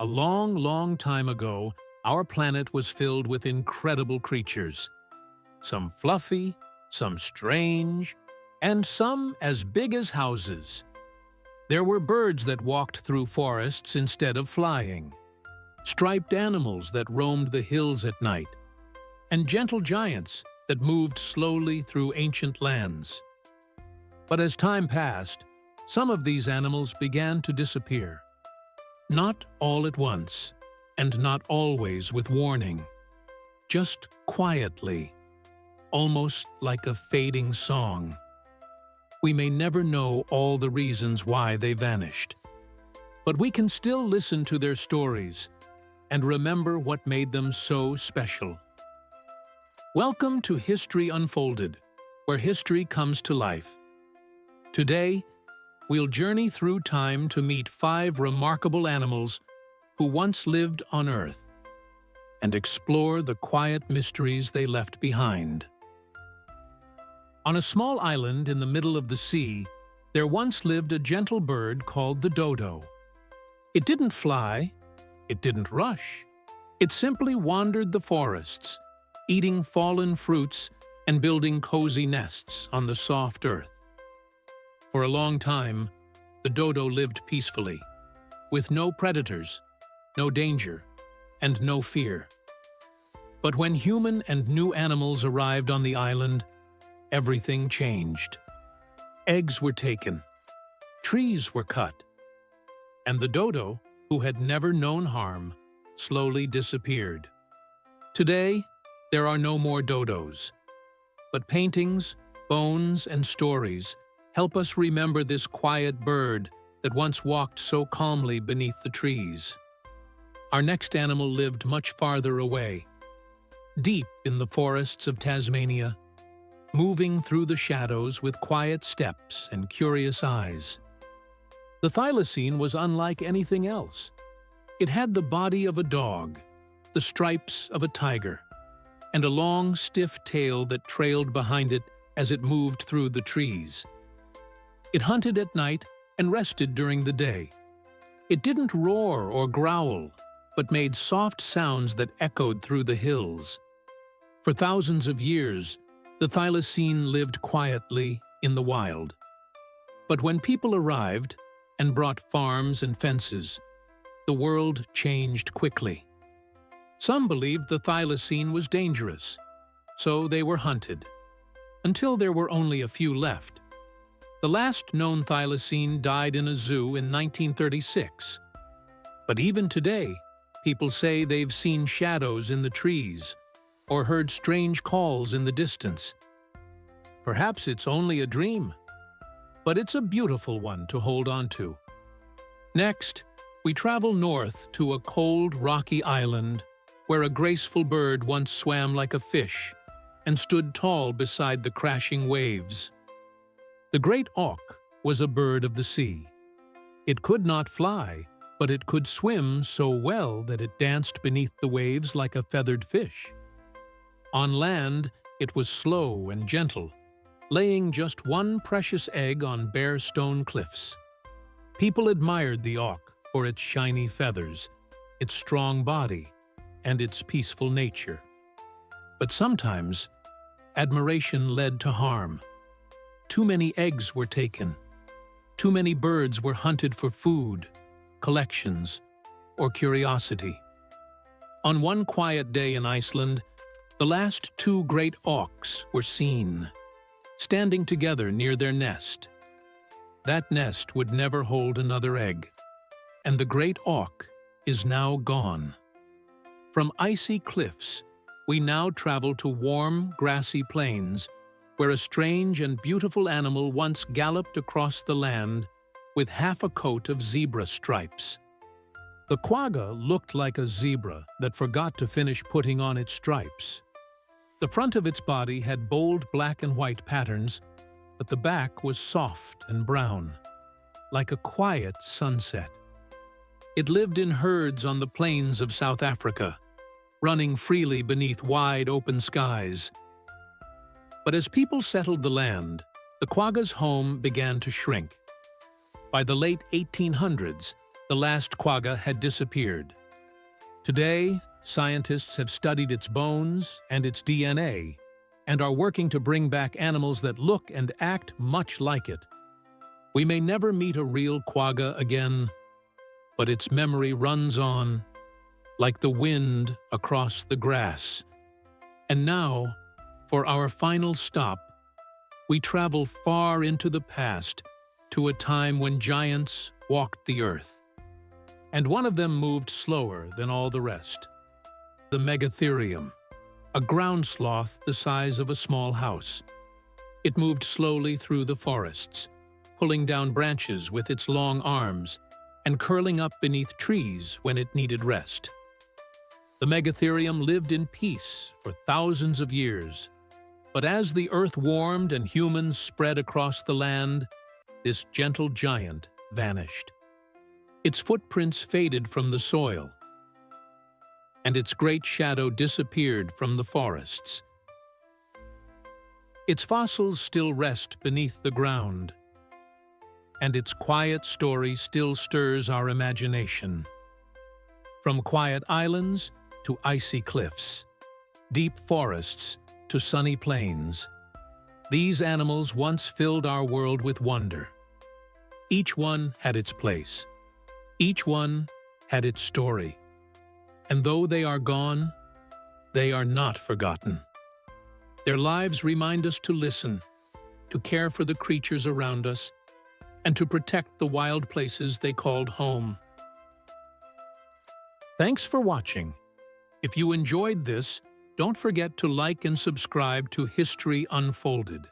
A long, long time ago, our planet was filled with incredible creatures. Some fluffy, some strange, and some as big as houses. There were birds that walked through forests instead of flying, striped animals that roamed the hills at night, and gentle giants that moved slowly through ancient lands. But as time passed, some of these animals began to disappear. Not all at once, and not always with warning. Just quietly, almost like a fading song. We may never know all the reasons why they vanished, but we can still listen to their stories and remember what made them so special. Welcome to History Unfolded, where history comes to life. Today, we'll journey through time to meet 5 remarkable animals who once lived on Earth and explore the quiet mysteries they left behind. On a small island in the middle of the sea, there once lived a gentle bird called the dodo. It didn't fly, it didn't rush. It simply wandered the forests, eating fallen fruits and building cozy nests on the soft earth. For a long time, the dodo lived peacefully, with no predators, no danger, and no fear. But when human and new animals arrived on the island, everything changed. Eggs were taken, trees were cut, and the dodo, who had never known harm, slowly disappeared. Today, there are no more dodos, but paintings, bones, and stories help us remember this quiet bird that once walked so calmly beneath the trees. Our next animal lived much farther away, deep in the forests of Tasmania, moving through the shadows with quiet steps and curious eyes. The thylacine was unlike anything else. It had the body of a dog, the stripes of a tiger, and a long, stiff tail that trailed behind it as it moved through the trees. It hunted at night and rested during the day. It didn't roar or growl, but made soft sounds that echoed through the hills. For thousands of years, the thylacine lived quietly in the wild. But when people arrived and brought farms and fences, the world changed quickly. Some believed the thylacine was dangerous, so they were hunted, until there were only a few left. The last known thylacine died in a zoo in 1936. But even today, people say they've seen shadows in the trees or heard strange calls in the distance. Perhaps it's only a dream, but it's a beautiful one to hold on to. Next, we travel north to a cold, rocky island where a graceful bird once swam like a fish and stood tall beside the crashing waves. The great auk was a bird of the sea. It could not fly, but it could swim so well that it danced beneath the waves like a feathered fish. On land, it was slow and gentle, laying just one precious egg on bare stone cliffs. People admired the auk for its shiny feathers, its strong body, and its peaceful nature. But sometimes, admiration led to harm. Too many eggs were taken. Too many birds were hunted for food, collections, or curiosity. On one quiet day in Iceland, the last 2 great auks were seen, standing together near their nest. That nest would never hold another egg, and the great auk is now gone. From icy cliffs, we now travel to warm, grassy plains where a strange and beautiful animal once galloped across the land with half a coat of zebra stripes. The quagga looked like a zebra that forgot to finish putting on its stripes. The front of its body had bold black and white patterns, but the back was soft and brown, like a quiet sunset. It lived in herds on the plains of South Africa, running freely beneath wide open skies. But as people settled the land, the quagga's home began to shrink. By the late 1800s, the last quagga had disappeared. Today, scientists have studied its bones and its DNA and are working to bring back animals that look and act much like it. We may never meet a real quagga again, but its memory runs on, like the wind across the grass. And now, for our final stop, we travel far into the past to a time when giants walked the earth. And one of them moved slower than all the rest. The megatherium, a ground sloth the size of a small house. It moved slowly through the forests, pulling down branches with its long arms and curling up beneath trees when it needed rest. The megatherium lived in peace for thousands of years, but as the earth warmed and humans spread across the land, this gentle giant vanished. Its footprints faded from the soil, and its great shadow disappeared from the forests. Its fossils still rest beneath the ground, and its quiet story still stirs our imagination. From quiet islands to icy cliffs, deep forests to sunny plains, these animals once filled our world with wonder. Each one had its place. Each one had its story. And though they are gone, they are not forgotten. Their lives remind us to listen, to care for the creatures around us, and to protect the wild places they called home. Thanks for watching. If you enjoyed this, don't forget to like and subscribe to History Unfolded.